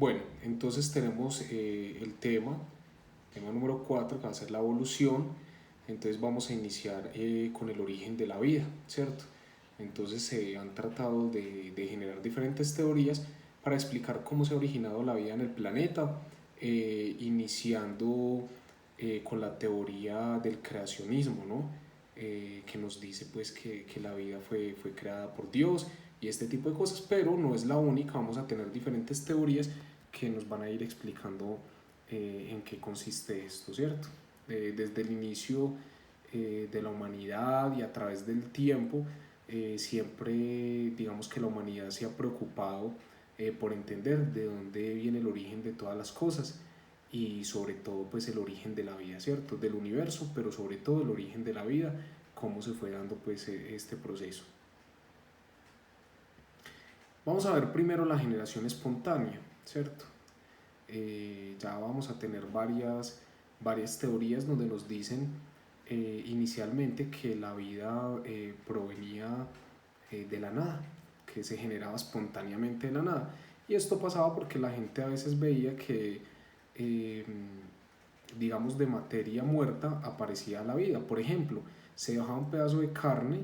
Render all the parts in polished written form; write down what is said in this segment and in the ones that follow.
Bueno, entonces tenemos el tema número 4, que va a ser la evolución. Entonces vamos a iniciar con el origen de la vida, ¿cierto? Entonces se han tratado de generar diferentes teorías para explicar cómo se ha originado la vida en el planeta, iniciando con la teoría del creacionismo, ¿no? Que nos dice pues que la vida fue creada por Dios y este tipo de cosas, pero no es la única. Vamos a tener diferentes teorías que nos van a ir explicando en qué consiste esto, ¿cierto? Desde el inicio de la humanidad y a través del tiempo, siempre digamos que la humanidad se ha preocupado por entender de dónde viene el origen de todas las cosas y sobre todo pues el origen de la vida, ¿cierto? Del universo, pero sobre todo el origen de la vida, cómo se fue dando pues este proceso. Vamos a ver primero la generación espontánea, ¿cierto? Ya vamos a tener varias teorías donde nos dicen inicialmente que la vida provenía de la nada, que se generaba espontáneamente de la nada. Y esto pasaba porque la gente a veces veía que, eh, digamos, de materia muerta aparecía la vida. Por ejemplo, se dejaba un pedazo de carne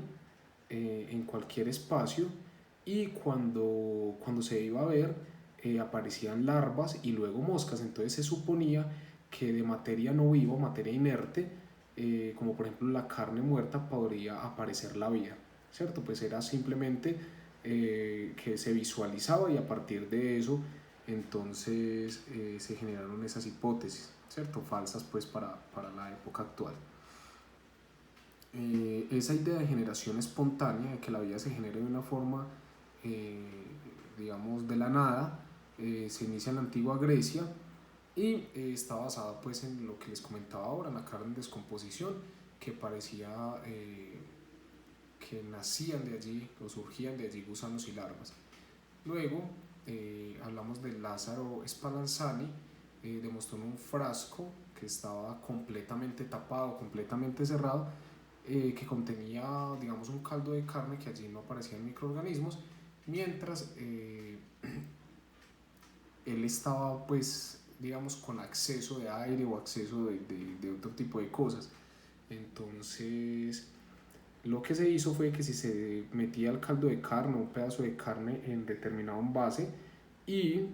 en cualquier espacio y cuando se iba a ver aparecían larvas y luego moscas. Entonces se suponía que de materia no viva, materia inerte, como por ejemplo la carne muerta, podría aparecer la vida, ¿cierto? Pues era simplemente que se visualizaba y a partir de eso entonces se generaron esas hipótesis, ¿cierto? Falsas pues para la época actual. Esa idea de generación espontánea, de que la vida se genere de una forma, eh, digamos, de la nada, se inicia en la antigua Grecia y está basada pues en lo que les comentaba ahora, en la carne en descomposición, que parecía que nacían de allí o surgían de allí gusanos y larvas. Luego hablamos de Lázaro Spallanzani, demostró en un frasco que estaba completamente tapado, completamente cerrado, que contenía, digamos, un caldo de carne que allí no aparecían microorganismos, mientras él estaba, pues, digamos, con acceso de aire o acceso de otro tipo de cosas. Entonces, lo que se hizo fue que si se metía el caldo de carne, un pedazo de carne en determinado envase, y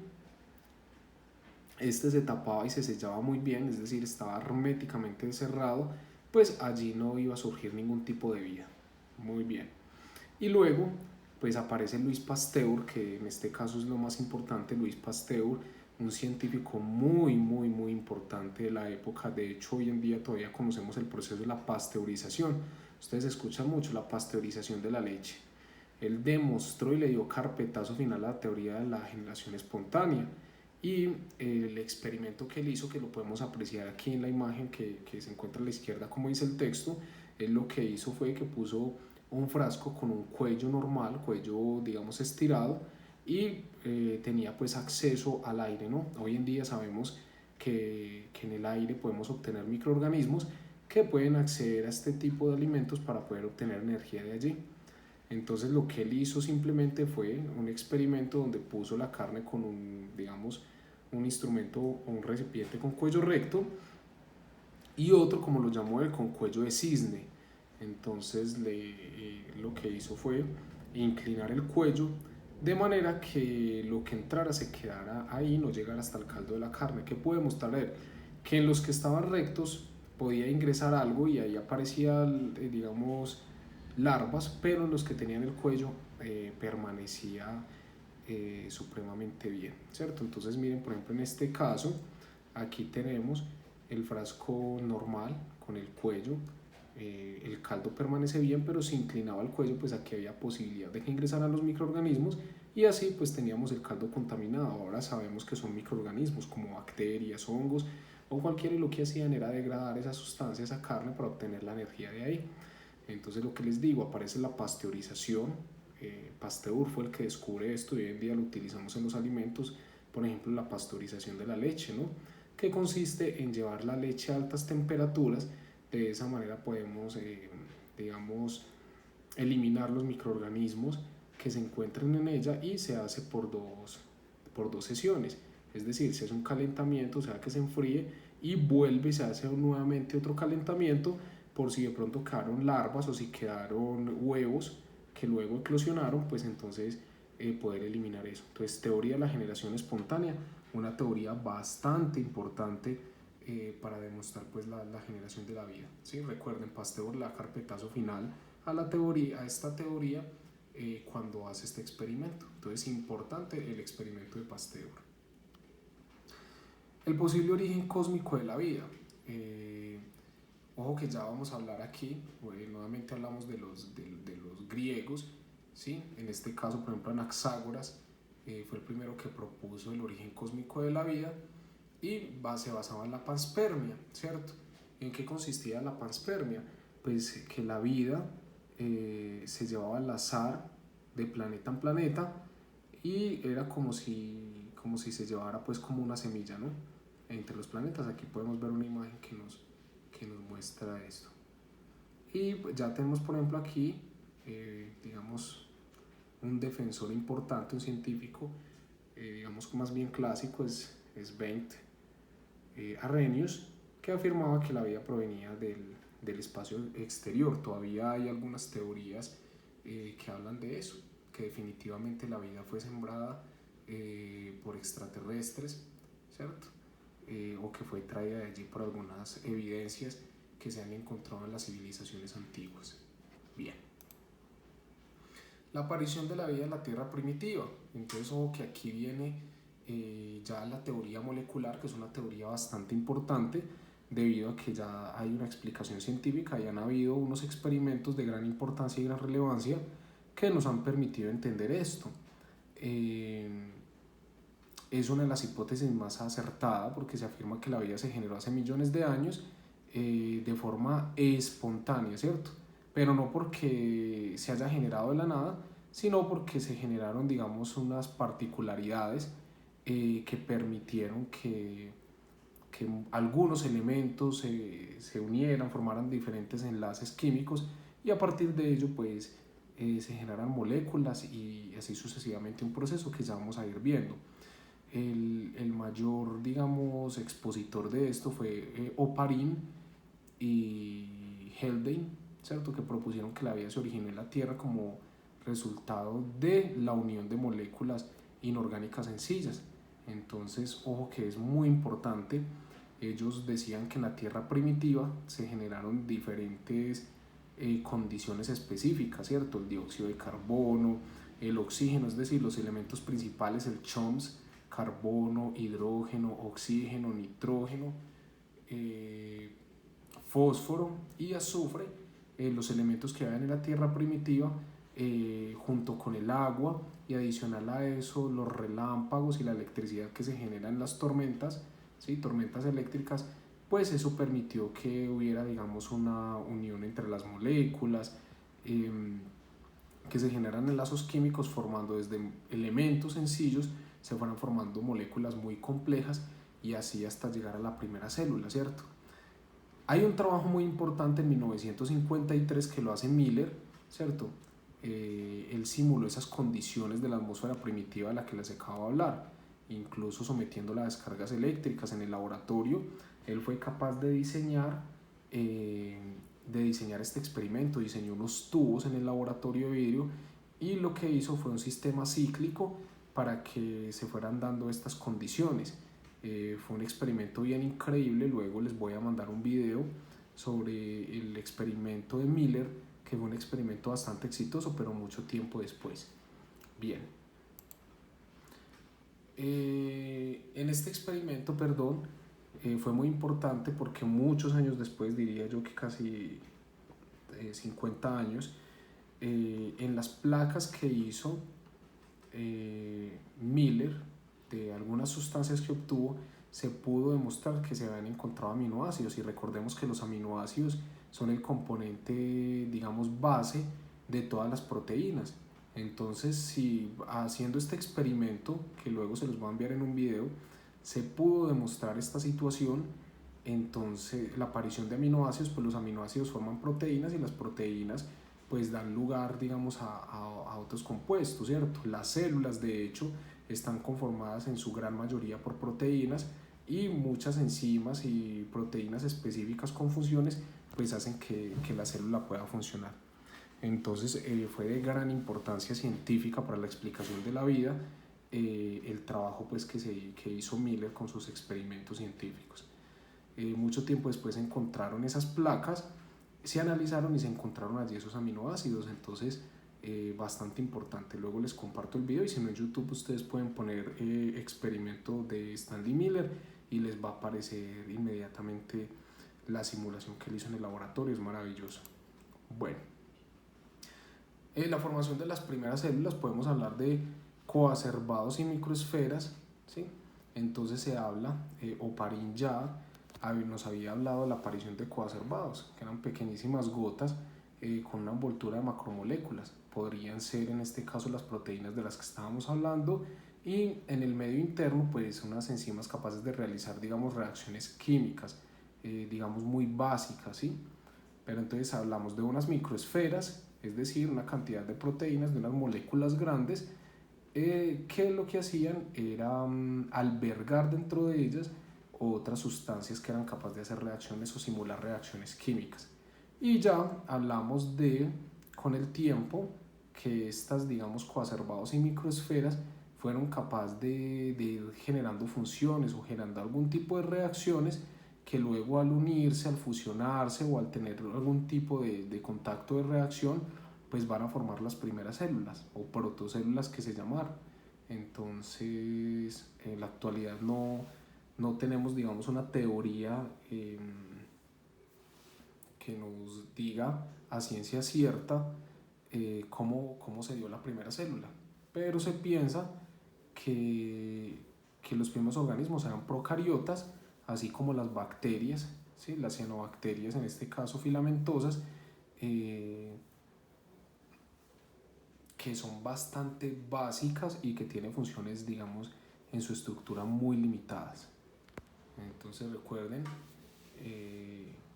este se tapaba y se sellaba muy bien, es decir, estaba herméticamente encerrado, pues allí no iba a surgir ningún tipo de vida. Muy bien. Y luego, pues aparece Luis Pasteur, que en este caso es lo más importante. Luis Pasteur, un científico muy importante de la época. De hecho, hoy en día todavía conocemos el proceso de la pasteurización. Ustedes escuchan mucho la pasteurización de la leche. Él demostró y le dio carpetazo final a la teoría de la generación espontánea. Y el experimento que él hizo, que lo podemos apreciar aquí en la imagen que se encuentra a la izquierda, como dice el texto, él lo que hizo fue que puso un frasco con un cuello normal, cuello digamos estirado, y tenía pues acceso al aire, ¿no? Hoy en día sabemos que en el aire podemos obtener microorganismos que pueden acceder a este tipo de alimentos para poder obtener energía de allí. Entonces lo que él hizo simplemente fue un experimento donde puso la carne con un, digamos, un instrumento o un recipiente con cuello recto y otro, como lo llamó él, con cuello de cisne. Entonces lo que hizo fue inclinar el cuello de manera que lo que entrara se quedara ahí, no llegara hasta el caldo de la carne. ¿Qué puede mostrar él? Que en los que estaban rectos podía ingresar algo y ahí aparecía, digamos, larvas, pero en los que tenían el cuello permanecía supremamente bien, ¿cierto? Entonces miren, por ejemplo, en este caso, aquí tenemos el frasco normal con el cuello, el caldo permanece bien, pero si inclinaba el cuello, pues aquí había posibilidad de que ingresaran los microorganismos y así pues teníamos el caldo contaminado. Ahora sabemos que son microorganismos como bacterias, hongos o cualquiera, y lo que hacían era degradar esa sustancia, esa carne, para obtener la energía de ahí. Entonces lo que les digo, aparece la pasteurización. Pasteur fue el que descubre esto y hoy en día lo utilizamos en los alimentos. Por ejemplo, la pasteurización de la leche, ¿no? Que consiste en llevar la leche a altas temperaturas. De esa manera podemos, digamos, eliminar los microorganismos que se encuentran en ella, y se hace por dos sesiones. Es decir, se hace un calentamiento, o sea que se enfríe y vuelve, se hace nuevamente otro calentamiento por si de pronto quedaron larvas o si quedaron huevos que luego eclosionaron, pues entonces poder eliminar eso. Entonces, teoría de la generación espontánea, una teoría bastante importante para demostrar pues la generación de la vida. ¿Sí? Recuerden, Pasteur le da carpetazo final a la teoría, a esta teoría cuando hace este experimento. Entonces, importante el experimento de Pasteur. El posible origen cósmico de la vida. Ojo que ya vamos a hablar aquí, nuevamente hablamos de los griegos, ¿sí? En este caso, por ejemplo, Anaxágoras fue el primero que propuso el origen cósmico de la vida y se basaba en la panspermia, ¿cierto? ¿En qué consistía la panspermia? Pues que la vida se llevaba al azar de planeta en planeta y era como si se llevara pues como una semilla, ¿no? Entre los planetas. Aquí podemos ver una imagen que nos muestra esto. Y ya tenemos, por ejemplo, aquí, digamos, un defensor importante, un científico, digamos que más bien clásico, es Bengt Arrhenius, que afirmaba que la vida provenía del espacio exterior. Todavía hay algunas teorías que hablan de eso, que definitivamente la vida fue sembrada por extraterrestres, ¿cierto? O que fue traída de allí por algunas evidencias que se han encontrado en las civilizaciones antiguas. Bien. La aparición de la vida en la Tierra primitiva. Entonces, ojo que aquí viene ya la teoría molecular, que es una teoría bastante importante, debido a que ya hay una explicación científica y han habido unos experimentos de gran importancia y gran relevancia que nos han permitido entender esto. Es una de las hipótesis más acertadas porque se afirma que la vida se generó hace millones de años de forma espontánea, ¿cierto? Pero no porque se haya generado de la nada, sino porque se generaron, digamos, unas particularidades que permitieron que algunos elementos se unieran, formaran diferentes enlaces químicos y a partir de ello, pues, se generan moléculas y así sucesivamente un proceso que ya vamos a ir viendo. El mayor, digamos, expositor de esto fue Oparin y Haldane, ¿cierto? Que propusieron que la vida se originó en la Tierra como resultado de la unión de moléculas inorgánicas sencillas. Entonces, ojo que es muy importante. Ellos decían que en la Tierra primitiva se generaron diferentes condiciones específicas, ¿cierto? El dióxido de carbono, el oxígeno, es decir, los elementos principales, el CHOMS, carbono, hidrógeno, oxígeno, nitrógeno, fósforo y azufre, los elementos que había en la Tierra primitiva, junto con el agua, y adicional a eso los relámpagos y la electricidad que se genera en las tormentas, ¿sí? Tormentas eléctricas, pues eso permitió que hubiera, digamos, una unión entre las moléculas, que se generan enlazos químicos formando desde elementos sencillos, se fueron formando moléculas muy complejas y así hasta llegar a la primera célula, ¿cierto? Hay un trabajo muy importante en 1953 que lo hace Miller, ¿cierto? Él simuló esas condiciones de la atmósfera primitiva de la que les acabo de hablar, incluso sometiéndola a descargas eléctricas en el laboratorio. Él fue capaz de diseñar este experimento, diseñó unos tubos en el laboratorio de vidrio y lo que hizo fue un sistema cíclico para que se fueran dando estas condiciones. Fue un experimento bien increíble. Luego les voy a mandar un video sobre el experimento de Miller, que fue un experimento bastante exitoso, pero mucho tiempo después. Bien. En este experimento, perdón, fue muy importante porque muchos años después, diría yo que casi 50 años, en las placas que hizo Miller de algunas sustancias que obtuvo, se pudo demostrar que se habían encontrado aminoácidos, y recordemos que los aminoácidos son el componente, digamos, base de todas las proteínas. Entonces, si haciendo este experimento, que luego se los voy a enviar en un video, se pudo demostrar esta situación, entonces la aparición de aminoácidos, pues los aminoácidos forman proteínas y las proteínas pues dan lugar, digamos, a otros compuestos, ¿cierto? Las células, de hecho, están conformadas en su gran mayoría por proteínas, y muchas enzimas y proteínas específicas con funciones pues hacen que la célula pueda funcionar. Entonces fue de gran importancia científica para la explicación de la vida el trabajo pues que hizo Miller con sus experimentos científicos. Mucho tiempo después encontraron esas placas, se analizaron y se encontraron allí esos aminoácidos. Entonces bastante importante. Luego les comparto el video, y si no, en YouTube ustedes pueden poner experimento de Stanley Miller y les va a aparecer inmediatamente la simulación que él hizo en el laboratorio. Es maravilloso. Bueno, la formación de las primeras células, podemos hablar de coacervados y microesferas, ¿sí? Entonces se habla, Oparin ya nos había hablado de la aparición de coacervados, que eran pequeñísimas gotas con una envoltura de macromoléculas. Podrían ser en este caso las proteínas de las que estábamos hablando, y en el medio interno pues unas enzimas capaces de realizar, digamos, reacciones químicas, digamos, muy básicas, ¿sí? Pero entonces hablamos de unas microesferas, es decir, una cantidad de proteínas, de unas moléculas grandes, que lo que hacían era albergar dentro de ellas otras sustancias que eran capaces de hacer reacciones o simular reacciones químicas. Y ya hablamos de, con el tiempo, que estas, digamos, coacervados y microesferas fueron capaces de ir generando funciones o generando algún tipo de reacciones que luego, al unirse, al fusionarse o al tener algún tipo de contacto de reacción, pues van a formar las primeras células o protocélulas que se llamaron. Entonces, en la actualidad no tenemos, digamos, una teoría que nos diga a ciencia cierta cómo se dio la primera célula, pero se piensa que los primeros organismos eran procariotas, así como las bacterias, ¿sí? Las cianobacterias, en este caso filamentosas, que son bastante básicas y que tienen funciones, digamos, en su estructura muy limitadas. Entonces recuerden,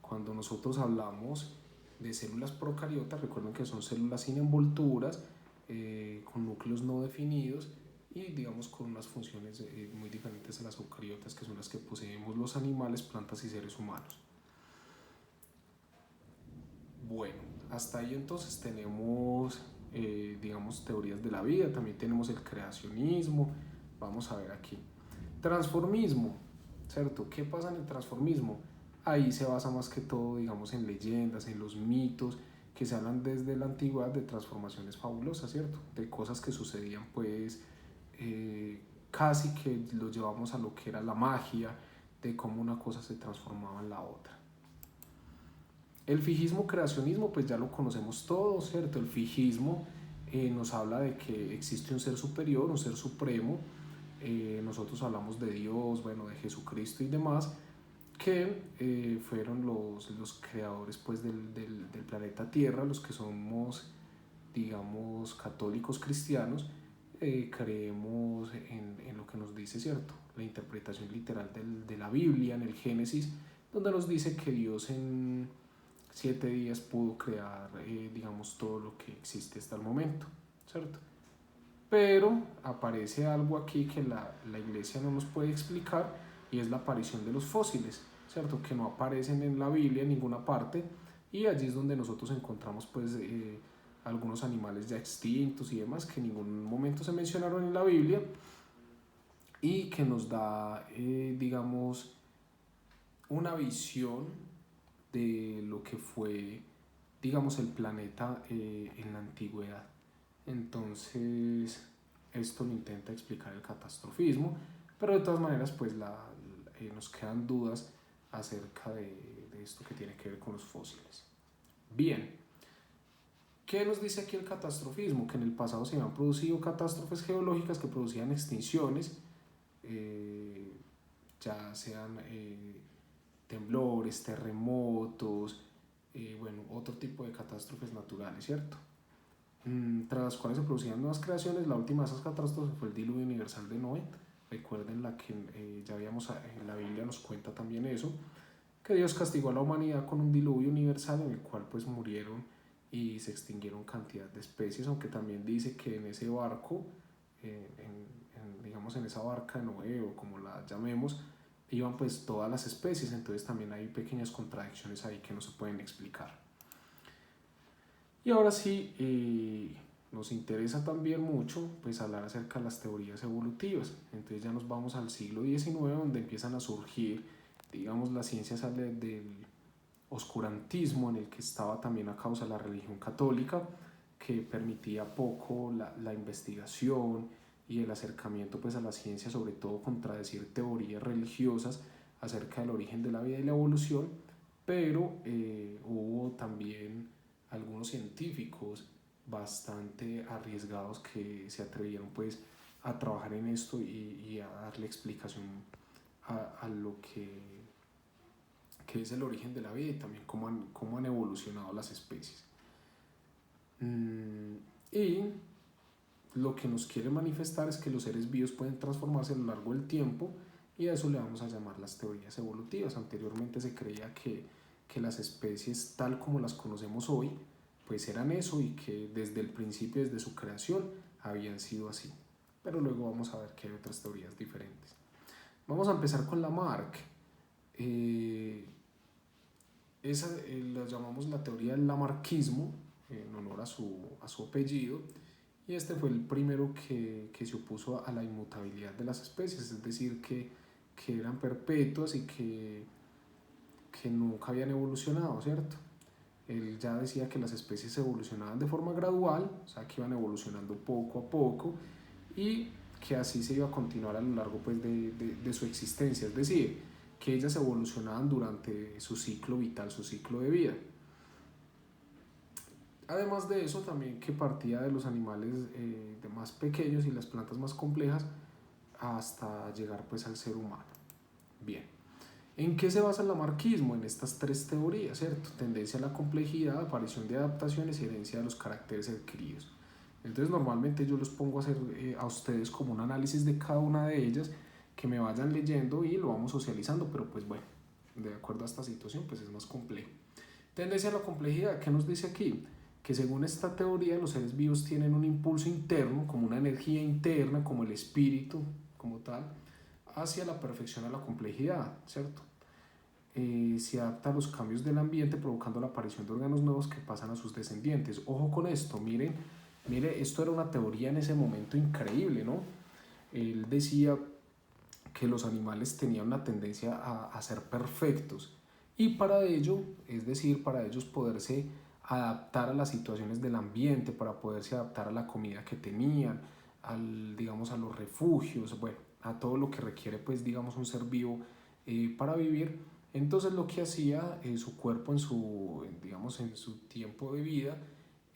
cuando nosotros hablamos de células procariotas, recuerden que son células sin envolturas, con núcleos no definidos y, digamos, con unas funciones muy diferentes a las eucariotas, que son las que poseemos los animales, plantas y seres humanos. Bueno, hasta ahí entonces tenemos, digamos, teorías de la vida. También tenemos el creacionismo. Vamos a ver aquí. Transformismo, ¿cierto? ¿Qué pasa en el transformismo? Ahí se basa más que todo, digamos, en leyendas, en los mitos que se hablan desde la antigüedad de transformaciones fabulosas, ¿cierto? De cosas que sucedían, pues, casi que lo llevamos a lo que era la magia, de cómo una cosa se transformaba en la otra. El fijismo creacionismo, pues ya lo conocemos todos, ¿cierto? El fijismo nos habla de que existe un ser superior, un ser supremo. Nosotros hablamos de Dios, bueno, de Jesucristo y demás, que fueron los creadores, pues, del planeta Tierra. Los que somos, digamos, católicos cristianos, creemos en lo que nos dice, ¿cierto? La interpretación literal de la Biblia, en el Génesis, donde nos dice que Dios en 7 días pudo crear, digamos, todo lo que existe hasta el momento, ¿cierto? Pero aparece algo aquí que la iglesia no nos puede explicar, y es la aparición de los fósiles, ¿cierto? Que no aparecen en la Biblia en ninguna parte, y allí es donde nosotros encontramos, pues, algunos animales ya extintos y demás que en ningún momento se mencionaron en la Biblia, y que nos da, digamos, una visión de lo que fue, digamos, el planeta en la antigüedad. Entonces, esto lo intenta explicar el catastrofismo, pero de todas maneras, pues, nos quedan dudas acerca de esto que tiene que ver con los fósiles. Bien, ¿qué nos dice aquí el catastrofismo? Que en el pasado se habían producido catástrofes geológicas que producían extinciones, ya sean temblores, terremotos, bueno, otro tipo de catástrofes naturales, ¿cierto? Tras las cuales se producían nuevas creaciones. La última de esas catástrofes fue el diluvio universal de Noé. Recuerden la que ya habíamos, en la Biblia nos cuenta también eso, que Dios castigó a la humanidad con un diluvio universal en el cual, pues, murieron y se extinguieron cantidad de especies, aunque también dice que en ese barco, digamos en esa barca de Noé o como la llamemos, iban pues todas las especies, entonces también hay pequeñas contradicciones ahí que no se pueden explicar. Y ahora sí, nos interesa también mucho pues hablar acerca de las teorías evolutivas. Entonces ya nos vamos al siglo XIX, donde empiezan a surgir, digamos, la ciencia sale del oscurantismo en el que estaba también a causa de la religión católica, que permitía poco la investigación y el acercamiento pues a la ciencia, sobre todo contradecir teorías religiosas acerca del origen de la vida y la evolución, pero hubo también algunos científicos bastante arriesgados que se atrevieron pues a trabajar en esto y a darle explicación a lo que es el origen de la vida y también cómo han evolucionado las especies. Y lo que nos quiere manifestar es que los seres vivos pueden transformarse a lo largo del tiempo y a eso le vamos a llamar las teorías evolutivas. Anteriormente se creía que las especies tal como las conocemos hoy pues eran eso y que desde el principio, desde su creación, habían sido así. Pero luego vamos a ver que hay otras teorías diferentes. Vamos a empezar con Lamarck. Esa la llamamos la teoría del lamarckismo, en honor a su apellido, y este fue el primero que se opuso a la inmutabilidad de las especies, es decir, que eran perpetuas y que nunca habían evolucionado, ¿cierto? Él ya decía que las especies evolucionaban de forma gradual, o sea, que iban evolucionando poco a poco, y que así se iba a continuar a lo largo pues, de su existencia, es decir, que ellas evolucionaban durante su ciclo vital, su ciclo de vida. Además de eso, también que partía de los animales de más pequeños y las plantas más complejas hasta llegar pues, al ser humano. Bien. ¿En qué se basa el lamarquismo? En estas tres teorías, ¿cierto? Tendencia a la complejidad, aparición de adaptaciones y herencia de los caracteres adquiridos. Entonces normalmente yo los pongo a hacer a ustedes como un análisis de cada una de ellas, que me vayan leyendo y lo vamos socializando, pero pues bueno, de acuerdo a esta situación pues es más complejo. Tendencia a la complejidad, ¿qué nos dice aquí? Que según esta teoría los seres vivos tienen un impulso interno, como una energía interna, como el espíritu, como tal, hacia la perfección a la complejidad, ¿cierto? Se adapta a los cambios del ambiente provocando la aparición de órganos nuevos que pasan a sus descendientes. Ojo con esto, mire, esto era una teoría en ese momento increíble, ¿no? Él decía que los animales tenían una tendencia a ser perfectos y para ello, es decir, para ellos poderse adaptar a las situaciones del ambiente, para poderse adaptar a la comida que tenían, digamos, a los refugios, bueno, a todo lo que requiere, pues, digamos, un ser vivo para vivir. Entonces lo que hacía su cuerpo digamos, en su tiempo de vida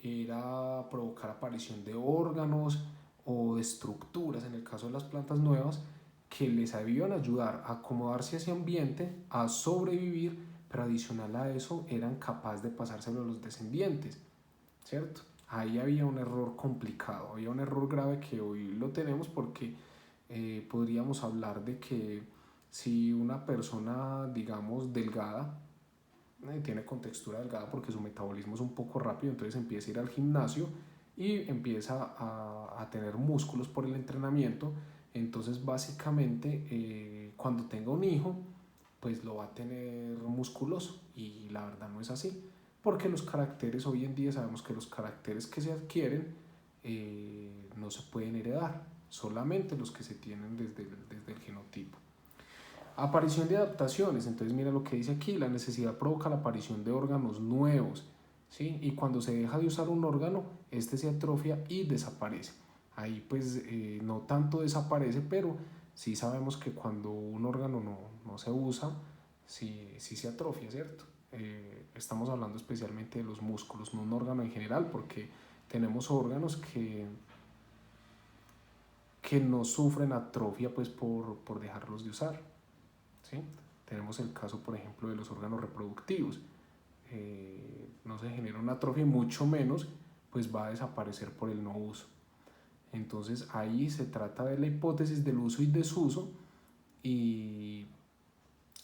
era provocar aparición de órganos o de estructuras, en el caso de las plantas nuevas, que les ayudan a ayudar a acomodarse a ese ambiente, a sobrevivir, pero adicional a eso eran capaces de pasárselo a los descendientes, ¿cierto? Ahí había un error complicado, había un error grave que hoy lo tenemos porque podríamos hablar de que si una persona, digamos, delgada, tiene contextura delgada porque su metabolismo es un poco rápido, entonces empieza a ir al gimnasio y empieza a tener músculos por el entrenamiento, entonces básicamente cuando tenga un hijo, pues lo va a tener musculoso y la verdad no es así, porque los caracteres, hoy en día sabemos que los caracteres que se adquieren no se pueden heredar, solamente los que se tienen desde el genotipo. Aparición de adaptaciones, entonces mira lo que dice aquí, la necesidad provoca la aparición de órganos nuevos, ¿sí? Y cuando se deja de usar un órgano, este se atrofia y desaparece. Ahí pues no tanto desaparece, pero sí sabemos que cuando un órgano no se usa, sí se atrofia, ¿cierto? Estamos hablando especialmente de los músculos, no un órgano en general, porque tenemos órganos que no sufren atrofia pues por dejarlos de usar, ¿sí? Tenemos el caso, por ejemplo, de los órganos reproductivos. No se genera una atrofia y mucho menos pues va a desaparecer por el no uso. Entonces ahí se trata de la hipótesis del uso y desuso y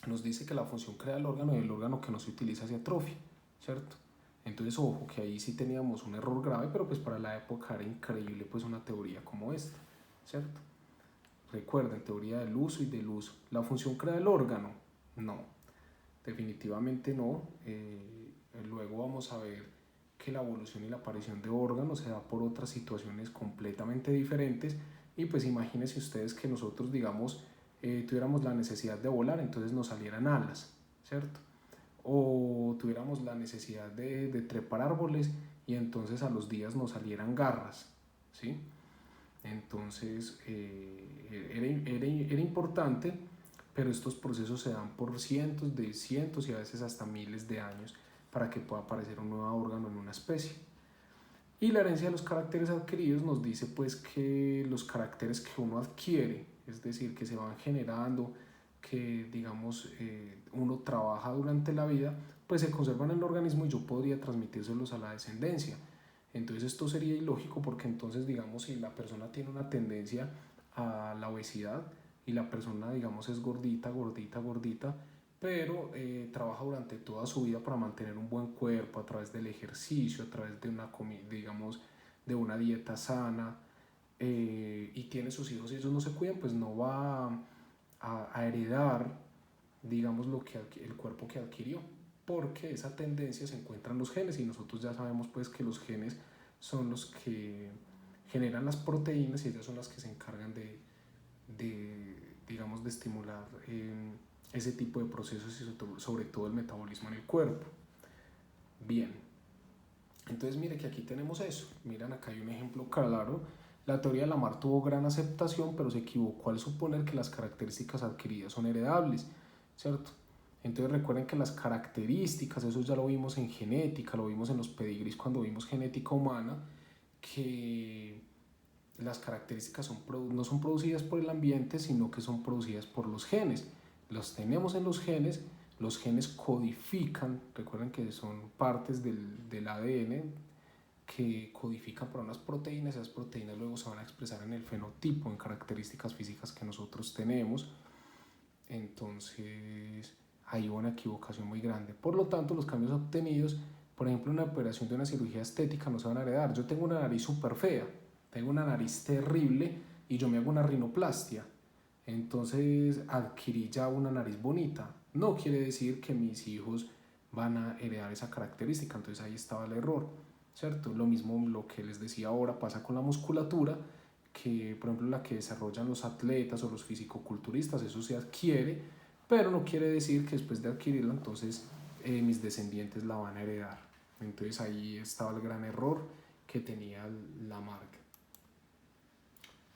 nos dice que la función crea el órgano y el órgano que no se utiliza se atrofia, ¿cierto? Entonces ojo que ahí sí teníamos un error grave, pero pues para la época era increíble pues una teoría como esta, ¿cierto? Recuerden, teoría del uso y del uso. ¿La función crea el órgano? No, definitivamente no. Luego vamos a ver que la evolución y la aparición de órganos se da por otras situaciones completamente diferentes. Y pues imagínense ustedes que nosotros, digamos, tuviéramos la necesidad de volar, entonces nos salieran alas, ¿cierto? O tuviéramos la necesidad de trepar árboles y entonces a los días nos salieran garras, ¿sí? Entonces era importante, pero estos procesos se dan por cientos y a veces hasta miles de años para que pueda aparecer un nuevo órgano en una especie. Y la herencia de los caracteres adquiridos nos dice pues que los caracteres que uno adquiere, es decir, que se van generando, que digamos uno trabaja durante la vida, pues se conservan en el organismo y yo podría transmitírselos a la descendencia. Entonces esto sería ilógico porque entonces digamos si la persona tiene una tendencia a la obesidad y la persona digamos es gordita, gordita, gordita, pero trabaja durante toda su vida para mantener un buen cuerpo a través del ejercicio, a través de una comida, digamos, de una dieta sana, y tiene sus hijos y ellos no se cuidan, pues no va a heredar, digamos, el cuerpo que adquirió, porque esa tendencia se encuentra en los genes y nosotros ya sabemos pues que los genes son los que generan las proteínas y ellas son las que se encargan digamos, de estimular ese tipo de procesos y sobre todo el metabolismo en el cuerpo. Bien, entonces mire que aquí tenemos eso. Miren, acá hay un ejemplo claro. La teoría de Lamarck tuvo gran aceptación, pero se equivocó al suponer que las características adquiridas son heredables, ¿cierto? Entonces recuerden que las características, eso ya lo vimos en genética, lo vimos en los pedigrees cuando vimos genética humana, que las características no son producidas por el ambiente, sino que son producidas por los genes. Los tenemos en los genes codifican, recuerden que son partes del ADN que codifican para unas proteínas, esas proteínas luego se van a expresar en el fenotipo, en características físicas que nosotros tenemos. Entonces hay una equivocación muy grande. Por lo tanto, los cambios obtenidos, por ejemplo, una operación de una cirugía estética no se van a heredar. Yo tengo una nariz súper fea, tengo una nariz terrible y yo me hago una rinoplastia. Entonces adquirí ya una nariz bonita. No quiere decir que mis hijos van a heredar esa característica, entonces ahí estaba el error, ¿cierto? Lo mismo lo que les decía ahora pasa con la musculatura, que por ejemplo la que desarrollan los atletas o los fisicoculturistas, eso se adquiere, pero no quiere decir que después de adquirirla entonces mis descendientes la van a heredar. Entonces ahí estaba el gran error que tenía Lamarck.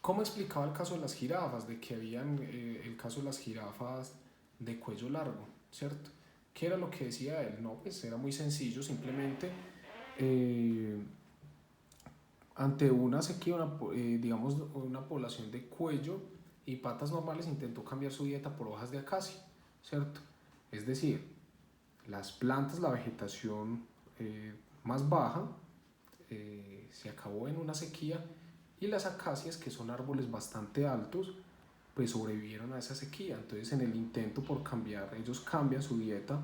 ¿Cómo explicaba el caso de las jirafas? De que habían el caso de las jirafas de cuello largo, ¿cierto? ¿Qué era lo que decía él? No, pues era muy sencillo, simplemente eh, ante una sequía, digamos una población de cuello y patas normales intentó cambiar su dieta por hojas de acacia, ¿cierto? Es decir, las plantas, la vegetación más baja, se acabó en una sequía y las acacias, que son árboles bastante altos, pues sobrevivieron a esa sequía. Entonces en el intento por cambiar, ellos cambian su dieta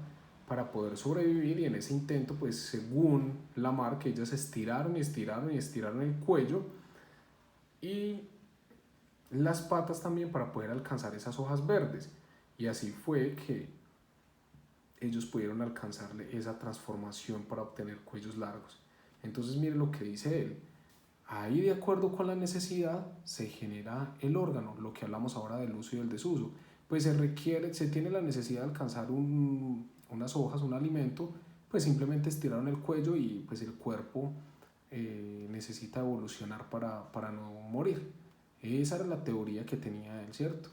para poder sobrevivir y en ese intento, pues según Lamarck, ellas estiraron y estiraron y estiraron el cuello y las patas también para poder alcanzar esas hojas verdes. Y así fue que ellos pudieron alcanzarle esa transformación para obtener cuellos largos. Entonces mire lo que dice él. Ahí, de acuerdo con la necesidad, se genera el órgano, lo que hablamos ahora del uso y el desuso. Pues se tiene la necesidad de alcanzar unas hojas, un alimento, pues simplemente estiraron el cuello y pues el cuerpo necesita evolucionar para no morir. Esa era la teoría que tenía él, ¿cierto?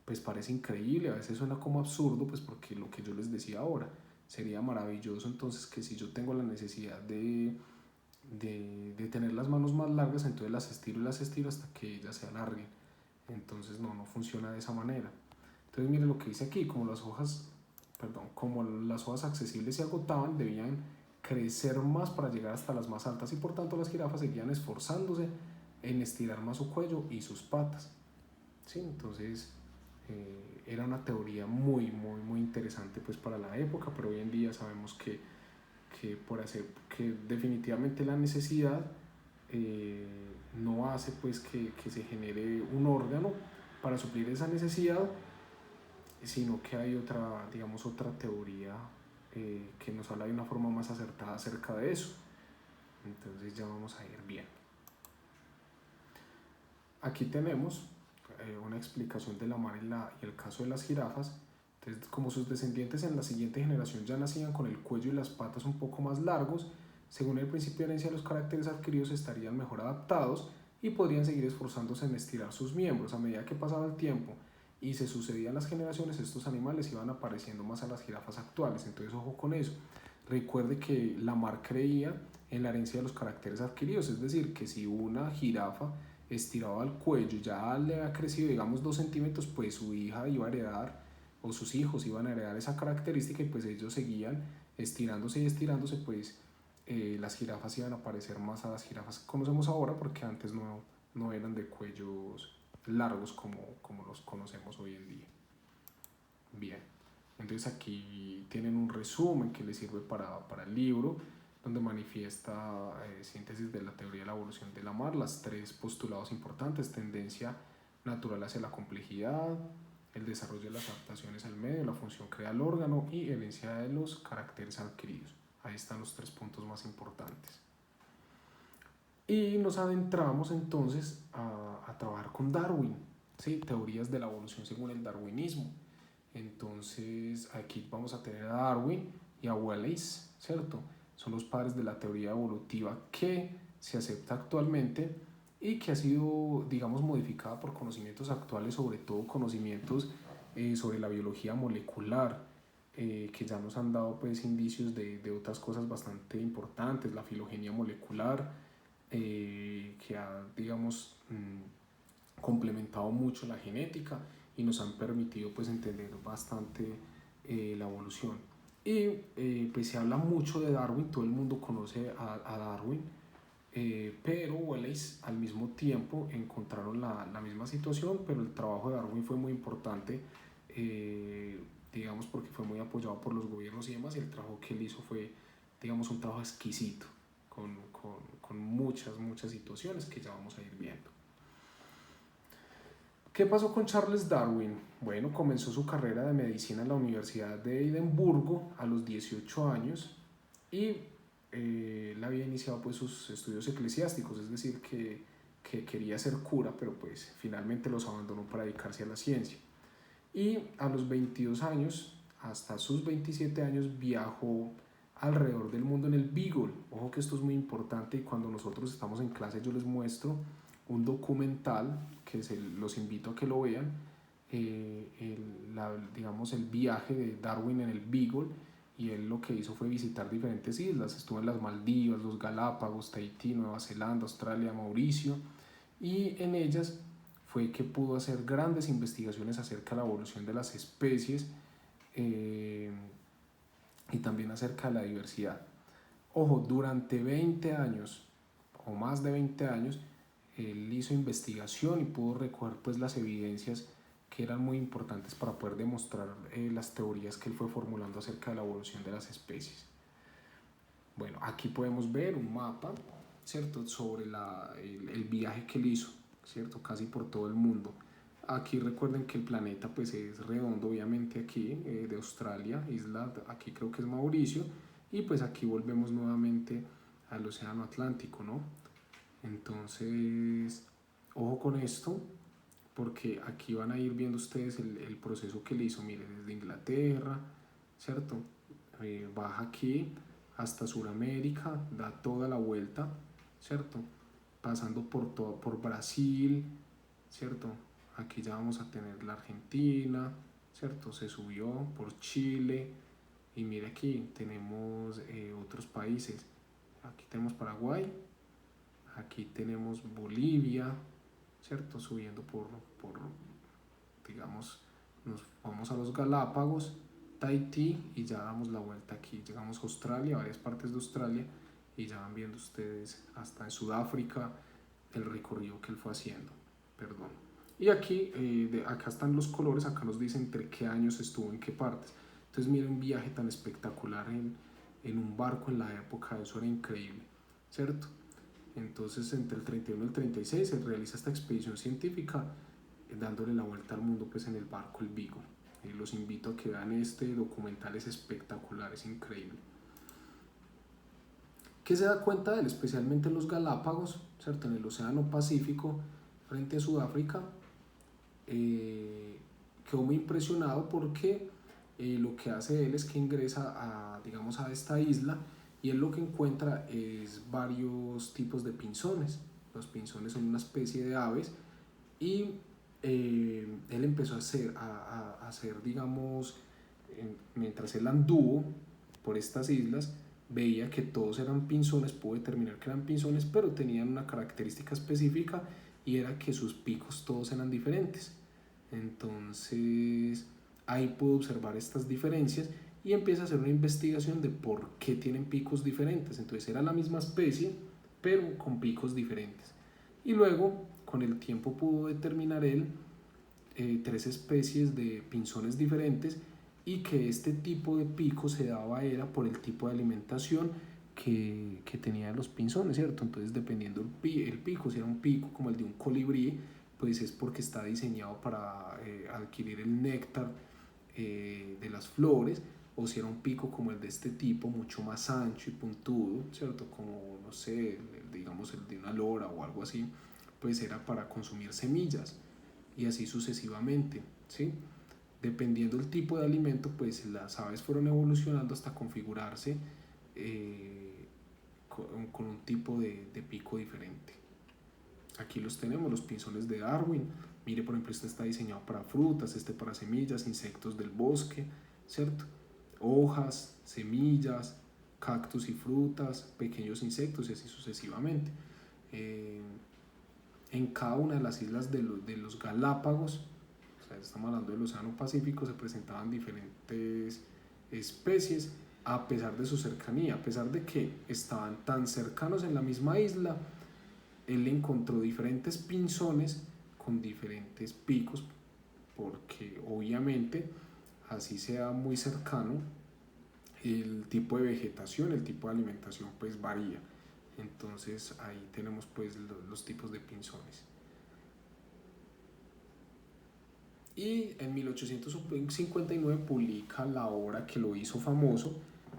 Pues parece increíble, a veces suena como absurdo, pues porque lo que yo les decía ahora, sería maravilloso entonces que si yo tengo la necesidad de tener las manos más largas, entonces las estiro hasta que ellas se alarguen. Entonces no funciona de esa manera. Entonces mire lo que dice aquí, como las hojas accesibles se agotaban, debían crecer más para llegar hasta las más altas y por tanto las jirafas seguían esforzándose en estirar más su cuello y sus patas. ¿Sí? Entonces era una teoría muy interesante pues para la época, pero hoy en día sabemos que definitivamente la necesidad no hace pues que se genere un órgano, para suplir esa necesidad, sino que hay otra, digamos, otra teoría que nos habla de una forma más acertada acerca de eso. Entonces ya vamos a ir bien. Aquí tenemos una explicación de la mar y el caso de las jirafas. Entonces, como sus descendientes en la siguiente generación ya nacían con el cuello y las patas un poco más largos, según el principio de herencia, los caracteres adquiridos estarían mejor adaptados y podrían seguir esforzándose en estirar sus miembros. A medida que pasaba el tiempo y se sucedían las generaciones, estos animales iban apareciendo más a las jirafas actuales. Entonces, ojo con eso. Recuerde que Lamarck creía en la herencia de los caracteres adquiridos, es decir, que si una jirafa estiraba el cuello ya le había crecido, digamos, 2 centímetros, pues su hija iba a heredar, o sus hijos iban a heredar esa característica, y pues ellos seguían estirándose y estirándose, pues las jirafas iban a parecer más a las jirafas que conocemos ahora, porque antes no eran de cuellos largos como los conocemos hoy en día. Bien, entonces aquí tienen un resumen que les sirve para el libro, donde manifiesta síntesis de la teoría de la evolución de Lamarck, las 3 postulados importantes: tendencia natural hacia la complejidad, el desarrollo de las adaptaciones al medio, la función crea el órgano y herencia de los caracteres adquiridos. Ahí están los 3 puntos más importantes. Y nos adentramos entonces a trabajar con Darwin, ¿sí? Teorías de la evolución según el darwinismo. Entonces aquí vamos a tener a Darwin y a Wallace, ¿cierto? Son los padres de la teoría evolutiva que se acepta actualmente y que ha sido, digamos, modificada por conocimientos actuales, sobre todo conocimientos sobre la biología molecular, que ya nos han dado pues indicios de otras cosas bastante importantes, la filogenia molecular, que ha, digamos, complementado mucho la genética y nos han permitido pues entender bastante la evolución. Y pues se habla mucho de Darwin, todo el mundo conoce a Darwin, pero Wallace al mismo tiempo encontraron la misma situación, pero el trabajo de Darwin fue muy importante, digamos, porque fue muy apoyado por los gobiernos y demás, y el trabajo que él hizo fue, digamos, un trabajo exquisito, con muchas situaciones que ya vamos a ir viendo. ¿Qué pasó con Charles Darwin? Bueno, comenzó su carrera de medicina en la Universidad de Edimburgo a los 18 años y él había iniciado pues sus estudios eclesiásticos, es decir, que quería ser cura, pero pues finalmente los abandonó para dedicarse a la ciencia. Y a los 22 años, hasta sus 27 años, viajó alrededor del mundo en el Beagle. Ojo que esto es muy importante, y cuando nosotros estamos en clase yo les muestro un documental que los invito a que lo vean, digamos, el viaje de Darwin en el Beagle, y él lo que hizo fue visitar diferentes islas. Estuvo en las Maldivas, los Galápagos, Tahití, Nueva Zelanda, Australia, Mauricio, y en ellas fue que pudo hacer grandes investigaciones acerca de la evolución de las especies, y también acerca de la diversidad. Ojo, durante 20 años o más de 20 años él hizo investigación y pudo recoger pues las evidencias que eran muy importantes para poder demostrar las teorías que él fue formulando acerca de la evolución de las especies. Bueno, aquí podemos ver un mapa, ¿cierto?, sobre el viaje que él hizo, ¿cierto?, casi por todo el mundo. Aquí recuerden que el planeta pues es redondo, obviamente aquí, de Australia, isla, aquí creo que es Mauricio, y pues aquí volvemos nuevamente al océano Atlántico, ¿no? Entonces, ojo con esto, porque aquí van a ir viendo ustedes el proceso que le hizo, miren, desde Inglaterra, ¿cierto? Baja aquí hasta Sudamérica, da toda la vuelta, ¿cierto? Pasando por Brasil, ¿cierto? Aquí ya vamos a tener la Argentina, ¿cierto? Se subió por Chile, y mire aquí tenemos otros países. Aquí tenemos Paraguay, aquí tenemos Bolivia, ¿cierto? Subiendo digamos, nos vamos a los Galápagos, Tahití, y ya damos la vuelta aquí. Llegamos a Australia, varias partes de Australia, y ya van viendo ustedes hasta en Sudáfrica el recorrido que él fue haciendo. Perdón. Y aquí, acá están los colores, acá nos dicen entre qué años estuvo en qué partes. Entonces miren, un viaje tan espectacular en un barco en la época, eso era increíble, ¿cierto? Entonces entre el 31 y el 36 se realiza esta expedición científica, dándole la vuelta al mundo pues en el barco El Vigo. Los invito a que vean este documental, es espectacular, es increíble. ¿Qué se da cuenta de él? Especialmente en los Galápagos, ¿cierto? En el Océano Pacífico, frente a Sudáfrica, quedó muy impresionado porque lo que hace él es que ingresa digamos, a esta isla, y él lo que encuentra es varios tipos de pinzones. Los pinzones son una especie de aves, y él empezó a hacer digamos, mientras él anduvo por estas islas, veía que todos eran pinzones, pudo determinar que eran pinzones, pero tenían una característica específica, y era que sus picos todos eran diferentes. Entonces ahí pudo observar estas diferencias y empieza a hacer una investigación de por qué tienen picos diferentes. Entonces era la misma especie, pero con picos diferentes. Y luego, con el tiempo, pudo determinar él 3 especies de pinzones diferentes, y que este tipo de pico se daba era por el tipo de alimentación que tenían los pinzones, ¿cierto? Entonces, dependiendo el pico, si era un pico como el de un colibrí, pues es porque está diseñado para adquirir el néctar de las flores, o si era un pico como el de este tipo, mucho más ancho y puntudo, ¿cierto? Como, no sé, digamos el de una lora o algo así, pues era para consumir semillas, y así sucesivamente, ¿sí? Dependiendo del tipo de alimento, pues las aves fueron evolucionando hasta configurarse con un tipo de pico diferente. Aquí los tenemos, los pinzones de Darwin. Mire, por ejemplo, este está diseñado para frutas, este para semillas, insectos del bosque, ¿cierto? Hojas, semillas, cactus y frutas, pequeños insectos, y así sucesivamente. Eh, en cada una de las islas de los Galápagos, o sea, estamos hablando del Océano Pacífico, se presentaban diferentes especies a pesar de su cercanía, a pesar de que estaban tan cercanos en la misma isla. Él encontró diferentes pinzones con diferentes picos, porque obviamente así sea muy cercano, el tipo de vegetación, el tipo de alimentación pues varía. Entonces ahí tenemos pues los tipos de pinzones. Y en 1859 publica la obra que lo hizo famoso,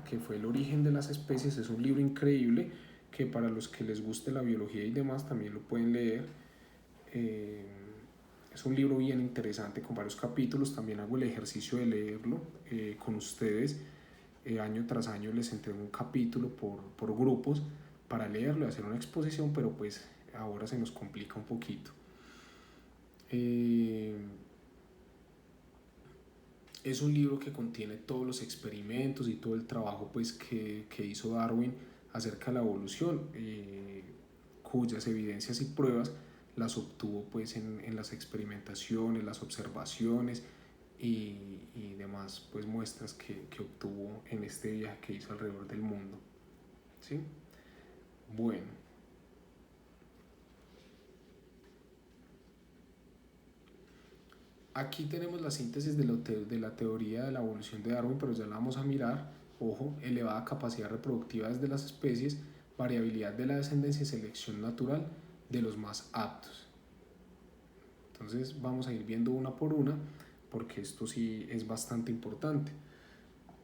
que fue El origen de las especies. Es un libro increíble que, para los que les guste la biología y demás, también lo pueden leer. Eh, es un libro bien interesante con varios capítulos. También hago el ejercicio de leerlo con ustedes. Año tras año les entrego un capítulo por grupos para leerlo y hacer una exposición, pero pues ahora se nos complica un poquito. Es un libro que contiene todos los experimentos y todo el trabajo pues que hizo Darwin acerca de la evolución, cuyas evidencias y pruebas las obtuvo pues en las experimentaciones, las observaciones y demás pues muestras que obtuvo en este viaje que hizo alrededor del mundo, ¿sí? Bueno, aquí tenemos la síntesis de la teoría de la evolución de Darwin, pero ya la vamos a mirar. Ojo: elevada capacidad reproductiva desde las especies, variabilidad de la descendencia y selección natural de los más aptos. Entonces vamos a ir viendo una por una, porque esto sí es bastante importante.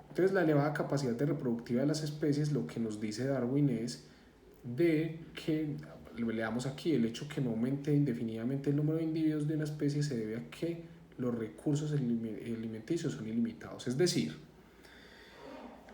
Entonces, la elevada capacidad de reproductiva de las especies, lo que nos dice Darwin es de que, leamos aquí, el hecho que no aumente indefinidamente el número de individuos de una especie se debe a que los recursos alimenticios son ilimitados. Es decir,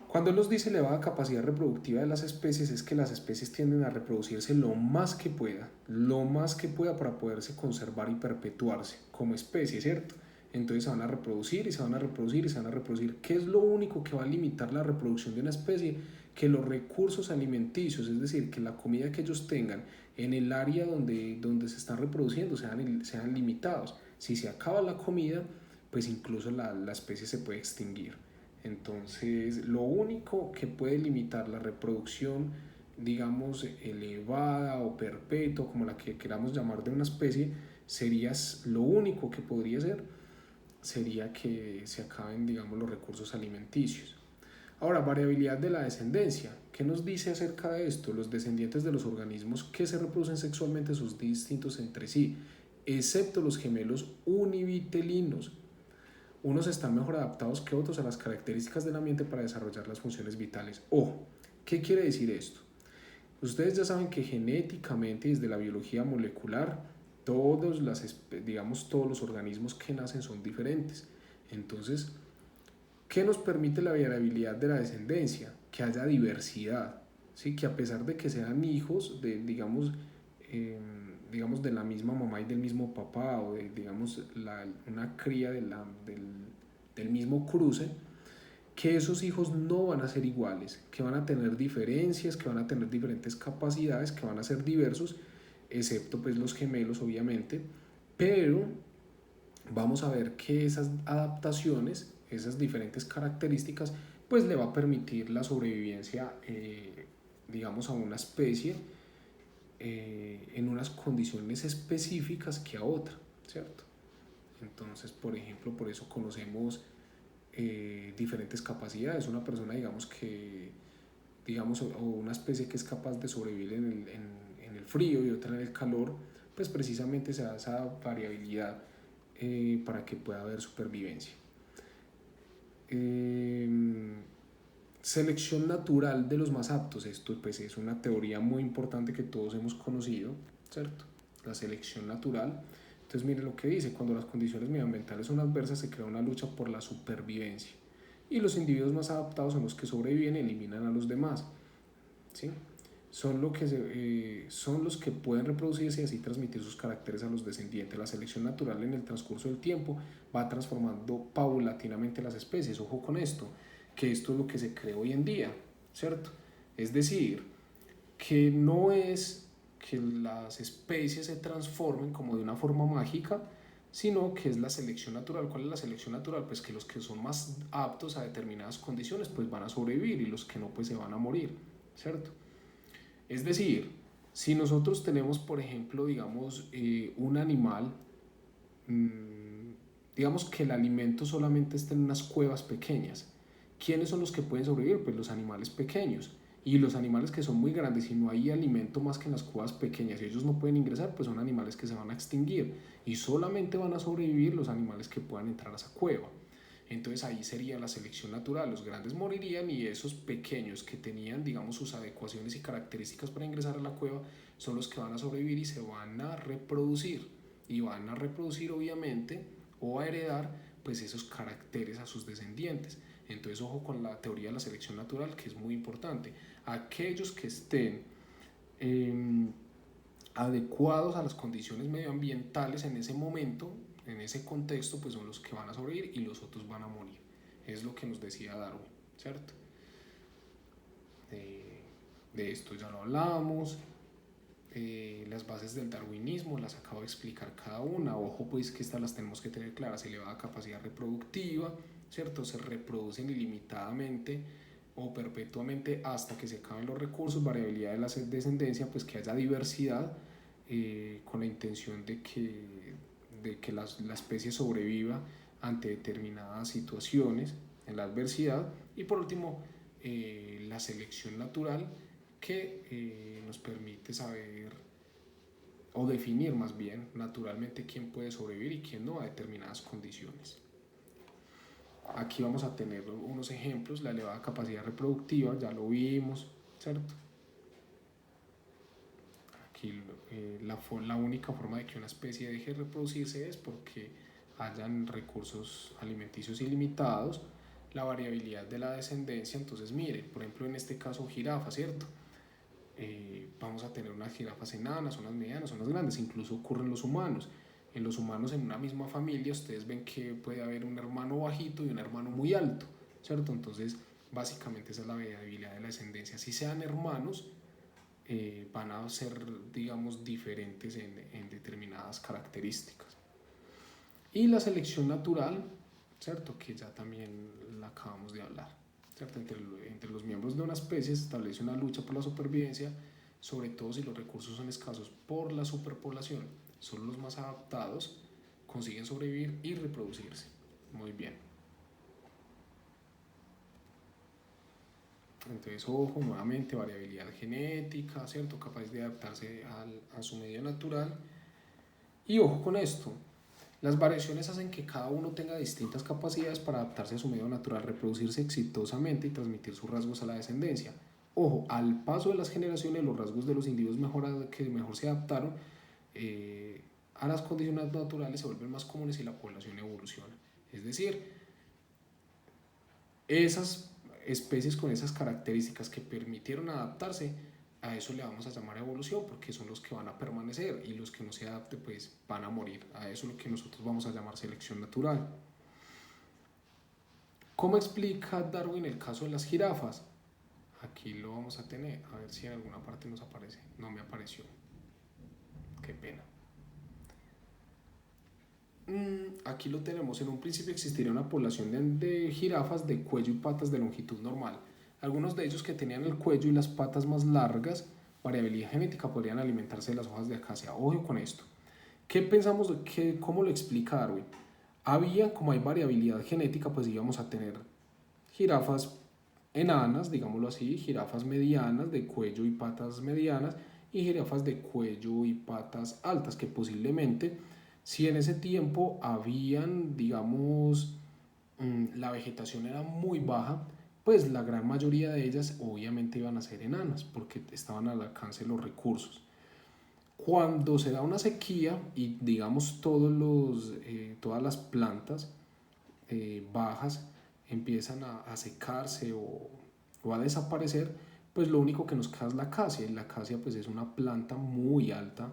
cuando él nos dice elevada capacidad reproductiva de las especies, es que las especies tienden a reproducirse lo más que pueda para poderse conservar y perpetuarse como especie, ¿cierto? Entonces se van a reproducir y se van a reproducir y se van a reproducir. ¿Qué es lo único que va a limitar la reproducción de una especie? Que los recursos alimenticios, es decir, que la comida que ellos tengan en el área donde se están reproduciendo sean limitados. Si se acaba la comida, pues incluso la especie se puede extinguir. Entonces, lo único que puede limitar la reproducción, digamos, elevada o perpetua, como la que queramos llamar, de una especie, lo único que podría ser, sería que se acaben, digamos, los recursos alimenticios. Ahora, variabilidad de la descendencia. ¿Qué nos dice acerca de esto? Los descendientes de los organismos que se reproducen sexualmente son distintos entre sí. excepto los gemelos univitelinos. Unos están mejor adaptados que otros a las características del ambiente para desarrollar las funciones vitales. Ojo, ¿qué quiere decir esto? Ustedes ya saben que genéticamente, desde la biología molecular, todos los organismos que nacen son diferentes. Entonces, ¿qué nos permite la variabilidad de la descendencia? Que haya diversidad, ¿sí? Que a pesar de que sean hijos de, digamos de la misma mamá y del mismo papá, o de, una cría del mismo cruce, que esos hijos no van a ser iguales, que van a tener diferencias, que van a tener diferentes capacidades, que van a ser diversos, excepto pues los gemelos obviamente, pero vamos a ver que esas adaptaciones, esas diferentes características, pues le va a permitir la sobrevivencia, digamos, a una especie en unas condiciones específicas que a otra, ¿cierto? Entonces, por ejemplo, por eso conocemos diferentes capacidades. Una persona, o una especie que es capaz de sobrevivir en el frío y otra en el calor, pues precisamente se da esa variabilidad para que pueda haber supervivencia. Selección natural de los más aptos. Esto pues es una teoría muy importante que todos hemos conocido, ¿cierto? La selección natural. Entonces mire lo que dice: cuando las condiciones medioambientales son adversas se crea una lucha por la supervivencia y los individuos más adaptados son los que sobreviven y eliminan a los demás, ¿sí? Son los que pueden reproducirse y así transmitir sus caracteres a los descendientes. La selección natural en el transcurso del tiempo va transformando paulatinamente las especies. Ojo con esto, que esto es lo que se cree hoy en día, ¿cierto? Es decir, que no es que las especies se transformen como de una forma mágica, sino que es la selección natural. ¿Cuál es la selección natural? Pues que los que son más aptos a determinadas condiciones pues van a sobrevivir y los que no pues se van a morir, ¿cierto? Es decir, si nosotros tenemos, por ejemplo, un animal, digamos que el alimento solamente está en unas cuevas pequeñas, ¿quiénes son los que pueden sobrevivir? Pues los animales pequeños. Y los animales que son muy grandes y no hay alimento más que en las cuevas pequeñas y ellos no pueden ingresar, pues son animales que se van a extinguir y solamente van a sobrevivir los animales que puedan entrar a esa cueva. Entonces ahí sería la selección natural, los grandes morirían y esos pequeños que tenían, digamos, sus adecuaciones y características para ingresar a la cueva son los que van a sobrevivir y se van a reproducir. Y van a reproducir obviamente o a heredar pues esos caracteres a sus descendientes. Entonces ojo con la teoría de la selección natural, que es muy importante. Aquellos que estén adecuados a las condiciones medioambientales en ese momento, en ese contexto, pues son los que van a sobrevivir y los otros van a morir. Es lo que nos decía Darwin, ¿cierto? De esto ya lo hablamos. Las bases del darwinismo las acabo de explicar cada una. Ojo pues que estas las tenemos que tener claras: elevada capacidad reproductiva, ¿cierto? Se reproducen ilimitadamente o perpetuamente hasta que se acaben los recursos. Variabilidad de la descendencia, pues que haya diversidad con la intención de que la especie sobreviva ante determinadas situaciones en la adversidad. Y por último, la selección natural, que nos permite saber o definir más bien naturalmente quién puede sobrevivir y quién no a determinadas condiciones. Aquí vamos a tener unos ejemplos: la elevada capacidad reproductiva, ya lo vimos, ¿cierto? Aquí la única forma de que una especie deje de reproducirse es porque hayan recursos alimenticios ilimitados. La variabilidad de la descendencia, entonces mire, por ejemplo en este caso jirafa, ¿cierto? Vamos a tener unas jirafas enanas, unas medianas, unas grandes, incluso ocurre en los humanos. En los humanos, en una misma familia, ustedes ven que puede haber un hermano bajito y un hermano muy alto, ¿cierto? Entonces, básicamente esa es la variabilidad de la descendencia. Si sean hermanos, van a ser, digamos, diferentes en determinadas características. Y la selección natural, ¿cierto? Que ya también la acabamos de hablar, ¿cierto? Entre los miembros de una especie se establece una lucha por la supervivencia, sobre todo si los recursos son escasos por la superpoblación. Solo los más adaptados consiguen sobrevivir y reproducirse. Muy bien. Entonces, ojo, nuevamente, variabilidad genética, ¿cierto? Capaz de adaptarse a su medio natural. Y ojo con esto, las variaciones hacen que cada uno tenga distintas capacidades para adaptarse a su medio natural, reproducirse exitosamente y transmitir sus rasgos a la descendencia. Ojo, al paso de las generaciones, los rasgos de los individuos que mejor se adaptaron a las condiciones naturales se vuelven más comunes y la población evoluciona. Es decir, esas especies con esas características que permitieron adaptarse, a eso le vamos a llamar evolución, porque son los que van a permanecer y los que no se adapten pues van a morir. A eso es lo que nosotros vamos a llamar selección natural. ¿Cómo explica Darwin el caso de las jirafas? Aquí lo vamos a tener, a ver si en alguna parte nos aparece. No me apareció, qué pena. Aquí lo tenemos. En un principio existiría una población de jirafas de cuello y patas de longitud normal. Algunos de ellos que tenían el cuello y las patas más largas, variabilidad genética, podrían alimentarse de las hojas de acacia. Ojo con esto. ¿Qué pensamos? ¿Cómo lo explica Darwin? Como hay variabilidad genética, pues íbamos a tener jirafas enanas, digámoslo así, jirafas medianas de cuello y patas medianas y jirafas de cuello y patas altas, que posiblemente si en ese tiempo habían, digamos, la vegetación era muy baja, pues la gran mayoría de ellas obviamente iban a ser enanas porque estaban al alcance de los recursos. Cuando se da una sequía y digamos todas las plantas bajas empiezan a secarse o a desaparecer, pues lo único que nos queda es la acacia, y la acacia pues es una planta muy alta,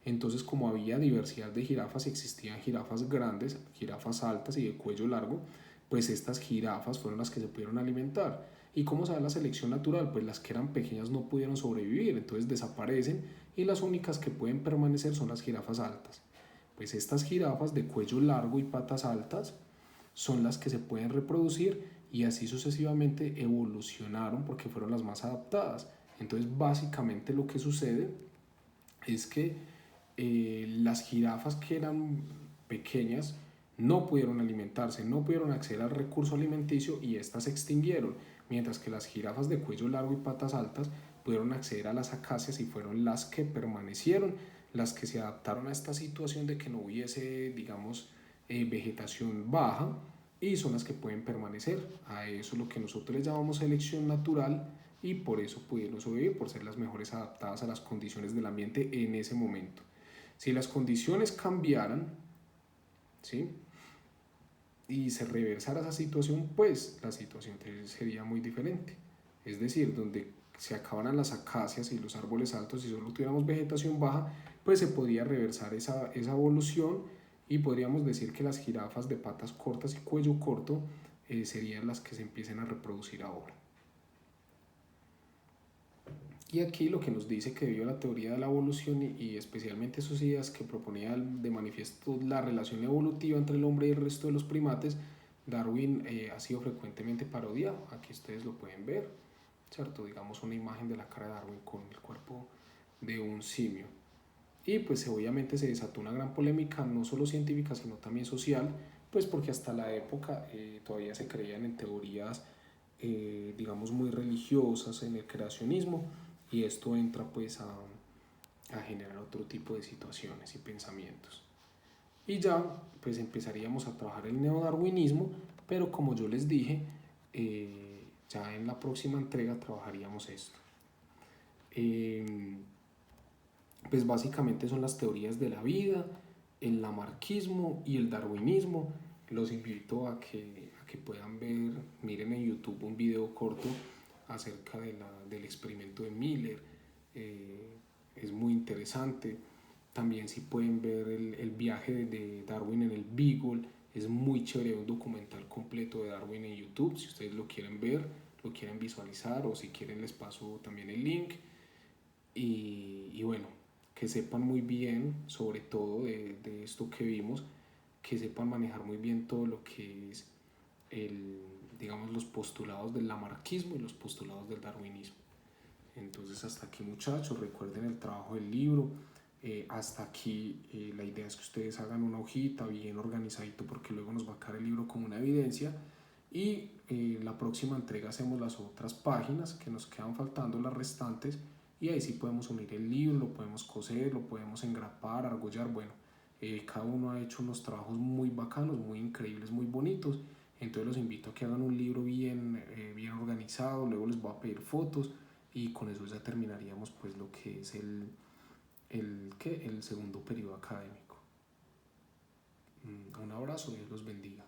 entonces como había diversidad de jirafas, existían jirafas grandes, jirafas altas y de cuello largo, pues estas jirafas fueron las que se pudieron alimentar. ¿Y cómo se da la selección natural? Pues las que eran pequeñas no pudieron sobrevivir, entonces desaparecen y las únicas que pueden permanecer son las jirafas altas. Pues estas jirafas de cuello largo y patas altas son las que se pueden reproducir y así sucesivamente evolucionaron porque fueron las más adaptadas. Entonces básicamente lo que sucede es que las jirafas que eran pequeñas no pudieron alimentarse, no pudieron acceder al recurso alimenticio y estas se extinguieron, mientras que las jirafas de cuello largo y patas altas pudieron acceder a las acacias y fueron las que permanecieron, las que se adaptaron a esta situación de que no hubiese, digamos, vegetación baja y son las que pueden permanecer. A eso es lo que nosotros le llamamos selección natural y por eso pudieron sobrevivir, por ser las mejores adaptadas a las condiciones del ambiente en ese momento. Si las condiciones cambiaran, ¿sí? Y se reversara esa situación, pues la situación sería muy diferente. Es decir, donde se acabaran las acacias y los árboles altos y solo tuviéramos vegetación baja, pues se podría reversar esa evolución y podríamos decir que las jirafas de patas cortas y cuello corto serían las que se empiecen a reproducir ahora. Y aquí lo que nos dice que debido a la teoría de la evolución y especialmente sus ideas que proponía de manifiesto la relación evolutiva entre el hombre y el resto de los primates, Darwin ha sido frecuentemente parodiado. Aquí ustedes lo pueden ver, ¿cierto? Digamos una imagen de la cara de Darwin con el cuerpo de un simio. Y pues obviamente se desató una gran polémica, no solo científica, sino también social, pues porque hasta la época todavía se creían en teorías, digamos, muy religiosas, en el creacionismo, y esto entra pues a generar otro tipo de situaciones y pensamientos. Y ya pues empezaríamos a trabajar el neodarwinismo, pero como yo les dije, ya en la próxima entrega trabajaríamos esto. Pues básicamente son las teorías de la vida, el lamarquismo y el darwinismo. Los invito a que puedan ver, miren en YouTube un video corto acerca del experimento de Miller. Es muy interesante. También si pueden ver el viaje de Darwin en el Beagle, es muy chévere, un documental completo de Darwin en YouTube, si ustedes lo quieren ver, lo quieren visualizar o si quieren les paso también el link. Y bueno, que sepan muy bien sobre todo de esto que vimos, que sepan manejar muy bien todo lo que es digamos, los postulados del lamarquismo y los postulados del darwinismo. Entonces hasta aquí muchachos, recuerden el trabajo del libro, hasta aquí la idea es que ustedes hagan una hojita bien organizadito porque luego nos va a caer el libro como una evidencia y la próxima entrega hacemos las otras páginas que nos quedan faltando, las restantes, y ahí sí podemos unir el libro, lo podemos coser, lo podemos engrapar, argollar, bueno, cada uno ha hecho unos trabajos muy bacanos, muy increíbles, muy bonitos. Entonces los invito a que hagan un libro bien organizado, luego les voy a pedir fotos y con eso ya terminaríamos pues lo que es el segundo periodo académico. Un abrazo, Dios los bendiga.